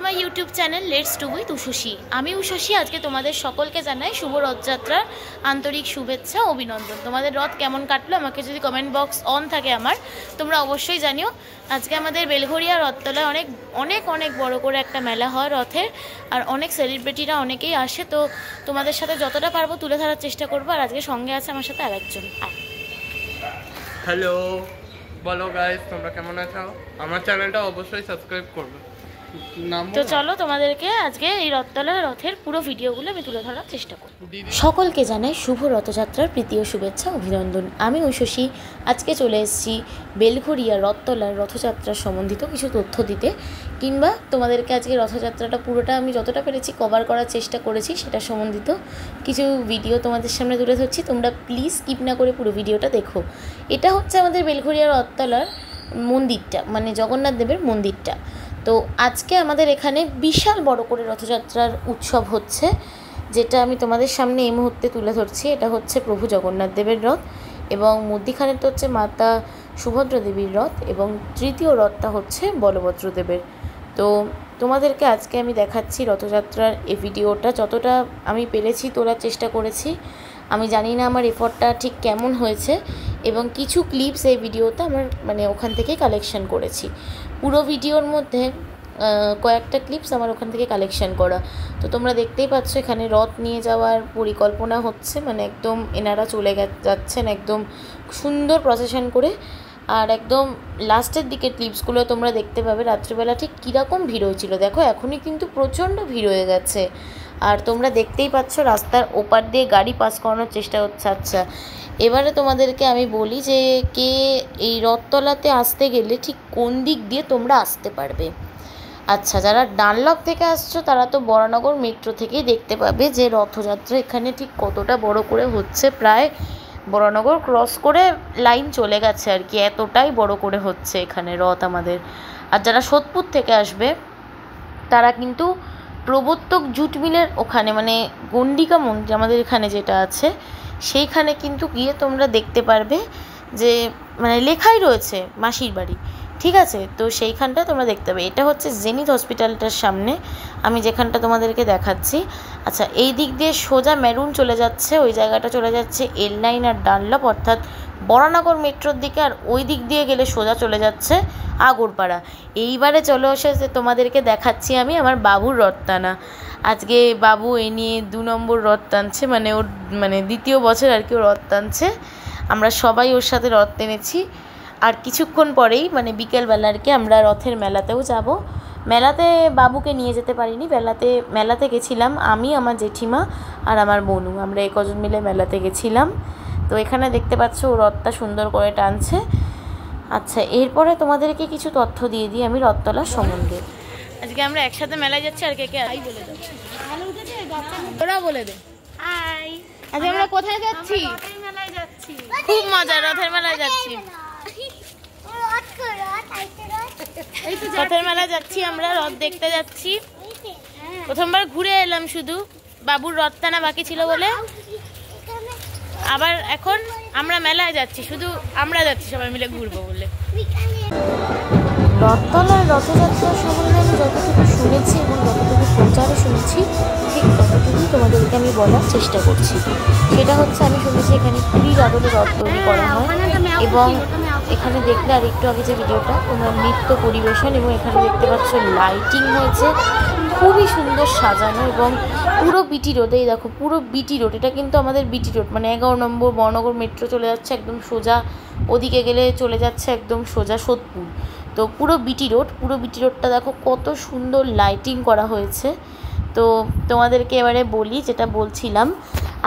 My YouTube channel let's to with Ushasi. আমি উষসী। আজকে তোমাদের সকলকে জানাই শুভ রথযাত্রার আন্তরিক শুভেচ্ছা অভিনন্দন। তোমাদের রথ কেমন কাটলো আমাকে যদি কমেন্ট বক্স অন থাকে তোমরা অবশ্যই জানিও। আজকে আমাদের বেলঘরিয়া রথতলায় অনেক অনেক অনেক বড় করে একটা মেলা হয় রথের, আর অনেক সেলিব্রিটিরা অনেকেই আসে। তো তোমাদের সাথে যতটা পারবো তুলে ধরার চেষ্টা করবো। আর আজকে সঙ্গে আছে আমার সাথে আরেকজন। হ্যালো, বলো গাইস, তোমরা কেমন আছো? আমার চ্যানেলটা অবশ্যই সাবস্ক্রাইব করবে। তো চলো তোমাদেরকে আজকে এই রথতলার রথের পুরো ভিডিওগুলো আমি তুলে ধরার চেষ্টা করব। সকলকে জানাই শুভ রথযাত্রার প্রীতি ও শুভেচ্ছা অভিনন্দন। আমি উষসী। আজকে চলে এসেছি বেলঘরিয়া রথতলার রথযাত্রার সম্বন্ধিত কিছু তথ্য দিতে, কিংবা তোমাদেরকে আজকে রথযাত্রাটা পুরোটা আমি যতটা পেরেছি কভার করার চেষ্টা করেছি সেটা সম্বন্ধিত কিছু ভিডিও তোমাদের সামনে তুলে ধরছি। তোমরা প্লিজ স্কিপ না করে পুরো ভিডিওটা দেখো। এটা হচ্ছে আমাদের বেলঘরিয়া রথতলার মন্দিরটা, মানে জগন্নাথ দেবের মন্দিরটা। তো আজকে আমাদের এখানে বিশাল বড় করে রথযাত্রার উৎসব হচ্ছে, যেটা আমি তোমাদের সামনে এই মুহূর্তে তুলে ধরছি। এটা হচ্ছে প্রভু জগন্নাথ দেবের রথ, এবং মধ্যিখানেরটা হচ্ছে মাতা সুভদ্রা দেবীর রথ, এবং তৃতীয় রথটা হচ্ছে বলভদ্র দেবের। তো তোমাদেরকে আজকে আমি দেখাচ্ছি রথযাত্রার এই ভিডিওটা। যতটা আমি পেরেছি তোলার চেষ্টা করেছি। আমি জানি না আমার এফর্টটা ঠিক কেমন হয়েছে, এবং কিছু ক্লিপস এই ভিডিওতে আমার ওখান থেকে কালেকশন করেছি। পুরো ভিডিওর মধ্যে কয়েকটা ক্লিপস আমার ওখান থেকে কালেকশন করা। তো তোমরা দেখতেই পাচ্ছ এখানে রথ নিয়ে যাওয়ার পরিকল্পনা হচ্ছে, একদম এনারা চলে যাচ্ছেন একদম সুন্দর প্রসেশন করে। আর একদম লাস্টের দিকের ক্লিপসগুলো তোমরা দেখতে পাবে রাত্রিবেলা ঠিক কীরকম ভিড় হয়েছিল। দেখো এখনই কিন্তু প্রচণ্ড ভিড় হয়ে গেছে। আর তোমরা দেখতেই পাচ্ছ রাস্তার ওপার দিয়ে গাড়ি পাস করানোর চেষ্টা হচ্ছে। আচ্ছা, এবারে তোমাদেরকে আমি বলি যে কে এই রথতলাতে আসতে গেলে ঠিক কোন দিক দিয়ে তোমরা আসতে পারবে। আচ্ছা, যারা ডানলপ থেকে আসছো তারা তো বরানগর মেট্রো থেকেই দেখতে পাবে যে রথযাত্রা এখানে ঠিক কতটা বড় করে হচ্ছে। প্রায় বরানগর ক্রস করে লাইন চলে গেছে আর কি, এতটাই বড় করে হচ্ছে এখানে রথ আমাদের। আর যারা সোদপুর থেকে আসবে তারা কিন্তু প্রবর্তক জুট মিলের ওখানে, গণ্ডিকা মন্দির আমাদের এখানে যেটা আছে, সেইখানে কিন্তু গিয়ে তোমরা দেখতে পারবে যে লেখাই রয়েছে মাসির বাড়ি, ঠিক আছে? তো সেইখানটা তোমরা দেখতে পাবে। এটা হচ্ছে জেনিথ হসপিটালটার সামনে আমি যেখানটা তোমাদেরকে দেখাচ্ছি। আচ্ছা, এই দিক দিয়ে সোজা মেরুন চলে যাচ্ছে, ওই জায়গাটা চলে যাচ্ছে এল9 আর ডানলপ, অর্থাৎ বরানগর মেট্রোর দিকে। আর ওই দিক দিয়ে গেলে সোজা চলে যাচ্ছে আগরপাড়া। এইবারে চলে এসেছে তোমাদেরকে দেখাচ্ছি আমি আমার বাবুর রথ টানা। আজকে বাবু এ নিয়ে 2 নম্বর রথ টানছে, ওর দ্বিতীয় বছর আর কি ও রথ টানছে। আমরা সবাই ওর সাথে রথ টেনেছি। আর কিছুক্ষণ পরেই বিকেলবেলা আর কি আমরা রথের মেলাতেও যাব। মেলাতে বাবুকে নিয়ে যেতে পারিনি, মেলাতে গেছিলাম আমি, আমার জেঠিমা আর আমার বোনু, আমরা এই কজন মিলে মেলাতে গেছিলাম। তো এখানে দেখতে পাচ্ছ ও রথটা সুন্দর করে টানছে। আচ্ছা, এরপরে তোমাদেরকে কিছু তথ্য দিয়ে দিই আমি রথতলার সম্বন্ধে। আজকে আমরা একসাথে মেলায় যাচ্ছি। আর কে কে আই বলে দাও, ওরা বলে দে হাই। আজকে আমরা কোথায় যাচ্ছি? রথের মেলায় যাচ্ছি। খুব মজা, রথের মেলায় যাচ্ছি। রথের মেলায় যাচ্ছি আমরা, রথ দেখতে যাচ্ছি। প্রথমবার ঘুরে এলাম, শুধু বাবুর রথ টানা বাকি ছিল বলে। আবার এখন আমরা মেলায় যাচ্ছি, শুধু আমরা যাচ্ছি সবাই মিলে ঘুরবো বলে। রথতলার রথযাত্রা সম্বন্ধে আমি যতটুকু শুনেছি এবং যতটুকু প্রচারে শুনেছি ঠিক ততটুকুই তোমাদেরকে আমি বলার চেষ্টা করছি। সেটা হচ্ছে, আমি শুনেছি এখানে পুরীর আদলে রথ তৈরি করা হয়, এবং এখানে দেখলে আর একটু আগে যে ভিডিওটা তোমরা নৃত্য পরিবেশন, এবং এখানে দেখতে পাচ্ছ লাইটিং হয়েছে খুবই সুন্দর সাজানো। এবং পুরো বিটি রোড, এই দেখো পুরো বিটি রোড, এটা কিন্তু আমাদের বিটি রোড 11 নম্বর বরানগর মেট্রো চলে যাচ্ছে একদম সোজা, ওদিকে গেলে চলে যাচ্ছে একদম সোজা সোদপুর। তো পুরো বিটি রোডটা দেখো কত সুন্দর লাইটিং করা হয়েছে। তো তোমাদেরকে এবারে বলি যেটা বলছিলাম,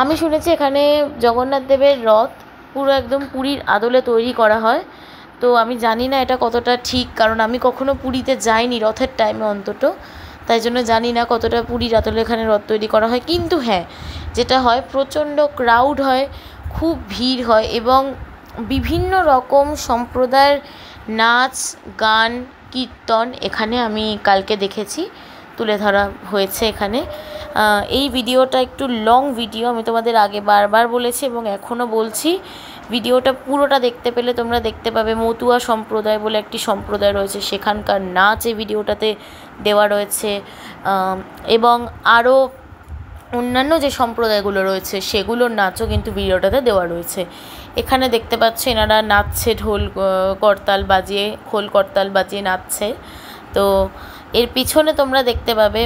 আমি শুনেছি এখানে জগন্নাথ দেবের রথ পুরো একদম পুরীর আদলে তৈরি করা হয়। তো আমি জানি না এটা কতটা ঠিক, কারণ আমি কখনো পুরীতে যাইনি রথের টাইমে অন্তত, তাই জন্য জানি না কতটা পুরীর আদলে এখানে রথ তৈরি করা হয়। কিন্তু হ্যাঁ, যেটা হয় প্রচণ্ড ক্রাউড হয়, খুব ভিড় হয়, এবং বিভিন্ন রকম সম্প্রদায়ের নাচ গান কীর্তন এখানে আমি কালকে দেখেছি, তুলে ধরা হয়েছে এখানে। এই ভিডিওটা একটু লং ভিডিও, আমি তোমাদের আগে বারবার বলেছি এবং এখনও বলছি, ভিডিওটা পুরোটা দেখতে পেলে তোমরা দেখতে পাবে মতুয়া সম্প্রদায় বলে একটি সম্প্রদায় রয়েছে, সেখানকার নাচ এই ভিডিওটাতে দেওয়া রয়েছে, এবং আরও অন্যান্য যে সম্প্রদায়গুলো রয়েছে সেগুলোর নাচও কিন্তু ভিডিওটাতে দেওয়া রয়েছে। এখানে দেখতে পাচ্ছ এনারা নাচছে, ঢোল করতাল বাজিয়ে, খোল করতাল বাজিয়ে নাচছে। তো এর পিছনে তোমরা দেখতে পাবে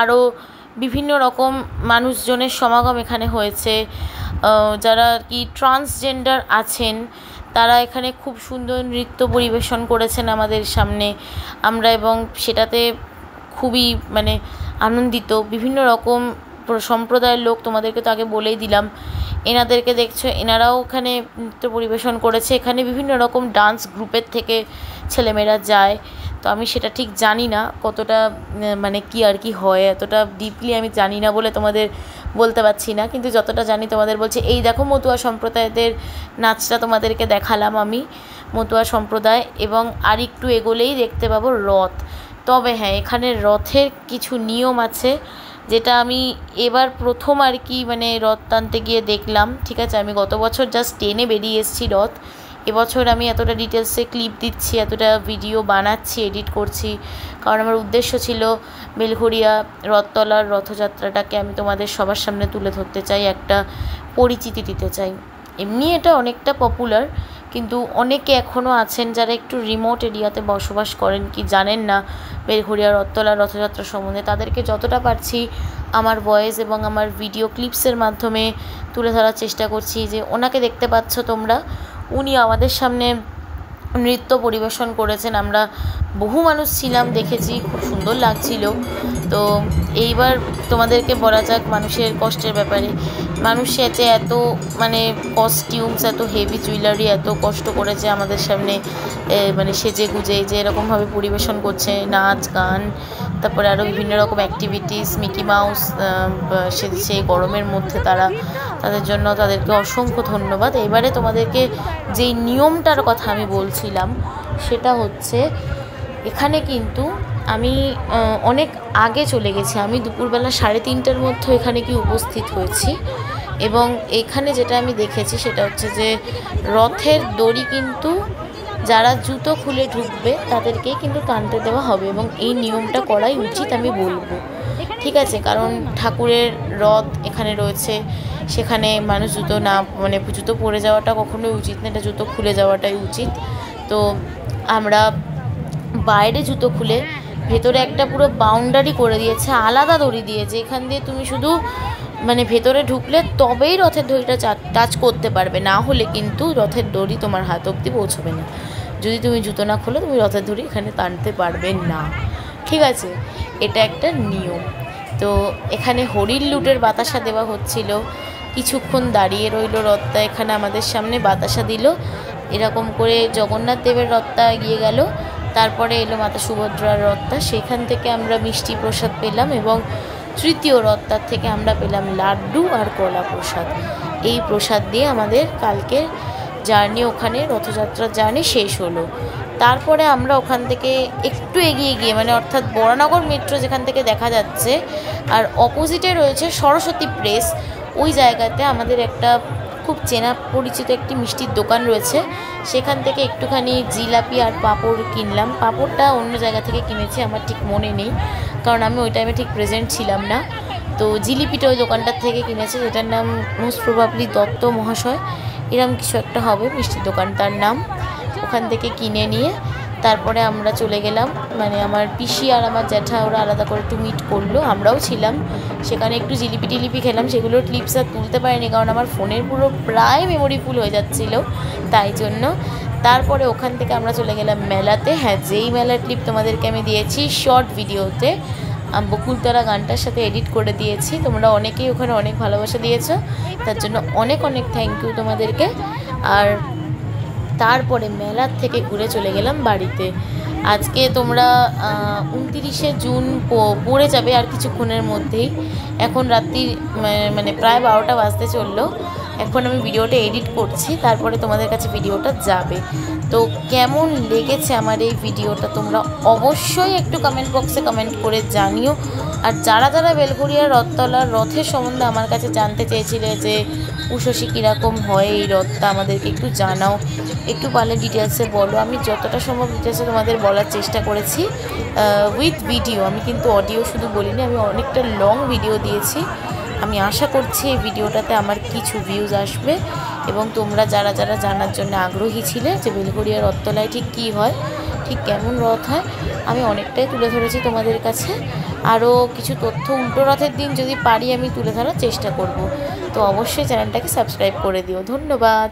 আরও বিভিন্ন রকম মানুষজনের সমাগম এখানে হয়েছে, যারা কি ট্রান্সজেন্ডার আছেন তারা এখানে খুব সুন্দর নৃত্য পরিবেশন করেছেন আমাদের সামনে আমরা, এবং সেটাতে খুবই মানে আনন্দিত। বিভিন্ন রকম সম্প্রদায়ের লোক, তোমাদেরকে তো আগে বলেই দিলাম, এনাদেরকে দেখছো এনারাও এখানে নৃত্য পরিবেশন করেছে। এখানে বিভিন্ন রকম ডান্স গ্রুপের থেকে ছেলেমেয়েরা যায়, তো আমি সেটা ঠিক জানি না কতটা মানে কি আর কি হয়, এতটা ডিপলি আমি জানি না বলে তোমাদের বলতে পারছি না, কিন্তু যতটা জানি তোমাদের বলছি। এই দেখো মতুয়া সম্প্রদায়দের নাচটা তোমাদেরকে দেখালাম আমি, মতুয়া সম্প্রদায়। এবং আর একটু এগোলেই দেখতে পাবো রথ। তবে হ্যাঁ, এখানে রথের কিছু নিয়ম আছে যেটা আমি এবার প্রথম আর কি মানে রথ টানতে গিয়ে দেখলাম। ঠিক আছে, আমি গত বছর জাস্ট টেনে বেরিয়ে এসেছি রথ, এবছর আমি এতটা ডিটেলসে ক্লিপ দিচ্ছি, এতটা ভিডিও বানাচ্ছি, এডিট করছি, কারণ আমার উদ্দেশ্য ছিল বেলঘরিয়া রথতলার রথযাত্রাটাকে আমি তোমাদের সবার সামনে তুলে ধরতে চাই, একটা পরিচিতি দিতে চাই। এমনি এটা অনেকটা পপুলার, কিন্তু অনেকে এখনও আছেন যারা একটু রিমোট এরিয়াতে বসবাস করেন, কি জানেন না বেলঘরিয়া রথতলার রথযাত্রা সম্বন্ধে। তাদেরকে যতটা পারছি আমার ভয়েস এবং আমার ভিডিও ক্লিপসের মাধ্যমে তুলে ধরার চেষ্টা করছি। যে ওনাকে দেখতে পাচ্ছ তোমরা, উনি আমাদের সামনে নৃত্য পরিবেশন করেছেন। আমরা বহু মানুষ ছিলাম, দেখেছি, খুব সুন্দর লাগছিল। তো এইবার তোমাদেরকে বলা যাক মানুষের কষ্টের ব্যাপারে। মানুষ এতে এত মানে কস্টিউমস, এত হেভি জুয়েলারি, এত কষ্ট করেছে আমাদের সামনে, মানে সেজে গুজে যে এরকমভাবে পরিবেশন করছে, নাচ গান, তারপরে আরও বিভিন্ন রকম অ্যাক্টিভিটিস, মিকি মাউস সেজেছে গরমের মধ্যে তারা, তাদের জন্য তাদেরকে অসংখ্য ধন্যবাদ। এবারে তোমাদেরকে যেই নিয়মটার কথা আমি বলছিলাম সেটা হচ্ছে, এখানে কিন্তু আমি অনেক আগে চলে গেছি, আমি দুপুরবেলা 3:30টার মধ্যে এখানে কি উপস্থিত হয়েছি। এবং এখানে যেটা আমি দেখেছি সেটা হচ্ছে যে রথের দড়ি কিন্তু যারা জুতো খুলে ঢুকবে তাদেরকেই কিন্তু টানতে দেওয়া হবে, এবং এই নিয়মটা করাই উচিত আমি বলবো। ঠিক আছে, কারণ ঠাকুরের রথ এখানে রয়েছে, সেখানে মানুষ জুতো না মানে জুতো পরে যাওয়াটা কখনোই উচিত না, এটা জুতো খুলে যাওয়াটাই উচিত। তো আমরা বাইরে জুতো খুলে, ভেতরে একটা পুরো বাউন্ডারি করে দিয়েছে, আলাদা দড়ি দিয়েছে, এখান দিয়ে তুমি শুধু মানে ভেতরে ঢুকলে তবেই রথের দড়িটা টাচ করতে পারবে, না হলে কিন্তু রথের দড়ি তোমার হাত অবধি পৌঁছবে না। যদি তুমি জুতো না খোলো তুমি রথের দড়ি এখানে টানতে পারবে না। ঠিক আছে, এটা একটা নিয়ম। তো এখানে হরির লুটের বাতাসা দেওয়া হচ্ছিল, কিছুক্ষণ দাঁড়িয়ে রইল রথটা এখানে আমাদের সামনে, বাতাসা দিল, এরকম করে জগন্নাথ দেবের রথটা এগিয়ে গেল, তারপরে এলো মাতা সুভদ্রার রথটা, সেখান থেকে আমরা মিষ্টি প্রসাদ পেলাম, এবং তৃতীয় রথটার থেকে আমরা পেলাম লাড্ডু আর কলা প্রসাদ। এই প্রসাদ দিয়ে আমাদের কালকের জার্নি, ওখানে রথযাত্রার জার্নি শেষ হলো। তারপরে আমরা ওখান থেকে একটু এগিয়ে গিয়ে, মানে অর্থাৎ বরানগর মেট্রো যেখান থেকে দেখা যাচ্ছে, আর অপোজিটে রয়েছে সরস্বতী প্রেস, ওই জায়গাতে আমাদের একটা খুব চেনা পরিচিত একটি মিষ্টির দোকান রয়েছে, সেখান থেকে একটুখানি জিলাপি আর পাঁপড় কিনলাম। পাঁপড়টা অন্য জায়গা থেকে কিনেছি, আমার ঠিক মনে নেই, কারণ আমি ওই টাইমে ঠিক প্রেজেন্ট ছিলাম না। তো জিলিপিটা ওই দোকানটার থেকে কিনেছে, যেটার নাম মোস্ট প্রবাবলি দত্ত মহাশয়, এরকম কিছু একটা হবে মিষ্টির দোকানটার নাম। ওখান থেকে কিনে নিয়ে তারপরে আমরা চলে গেলাম, মানে আমার পিসি আর আমার জ্যাঠা ওরা আলাদা করে একটু মিট করলো, আমরাও ছিলাম সেখানে, একটু জিলিপি টিলিপি খেলাম। সেগুলোর ক্লিপস আর তুলতে পারিনি, কারণ আমার ফোনের পুরো প্রায় মেমোরি ফুল হয়ে যাচ্ছিলো, তাই জন্য। তারপরে ওখান থেকে আমরা চলে গেলাম মেলাতে। হ্যাঁ, যেই মেলার ক্লিপ তোমাদেরকে আমি দিয়েছি শর্ট ভিডিওতে, বকুলতলা গানটার সাথে এডিট করে দিয়েছি, তোমরা অনেকেই ওখানে অনেক ভালোবাসা দিয়েছো, তার জন্য অনেক অনেক থ্যাংক ইউ তোমাদেরকে। আর তারপরে মেলার থেকে ঘুরে চলে গেলাম বাড়িতে। আজকে তোমরা 29শে জুন পড়ে যাবে আর কিছুক্ষণের মধ্যেই, এখন রাত্রি মানে প্রায় 12টা বাজতে চললো। এখন আমি ভিডিওটা এডিট করছি, তারপরে তোমাদের কাছে ভিডিওটা যাবে। তো কেমন লেগেছে আমার এই ভিডিওটা তোমরা অবশ্যই একটু কমেন্ট বক্সে কমেন্ট করে জানিও। আর যারা যারা বেলঘরিয়া রথতলার রথের সম্বন্ধে আমার কাছে জানতে চেয়েছিলে যে উষসী কীরকম হয় এই রথটা, আমাদেরকে একটু জানাও, একটু পারলে ডিটেলসে বলো। আমি যতটা সম্ভব ডিটেলসে তোমাদের বলার চেষ্টা করেছি উইথ ভিডিও। আমি কিন্তু অডিও শুধু বলিনি, আমি অনেকটা লং ভিডিও দিয়েছি। আমি আশা করছি এই ভিডিওটাতে আমার কিছু ভিউজ আসবে এবং তোমরা যারা যারা জানার জন্য আগ্রহী ছিলে যে বেলঘরিয়া রথতলায় ঠিক কী হয়, ঠিক কেমন রথ হয়, আমি অনেকটাই তুলে ধরেছি তোমাদের কাছে। আরও কিছু তথ্য উল্টো রথের দিন যদি পারি আমি তুলে ধরার চেষ্টা করব। তো অবশ্যই চ্যানেলটাকে সাবস্ক্রাইব করে দিও। ধন্যবাদ।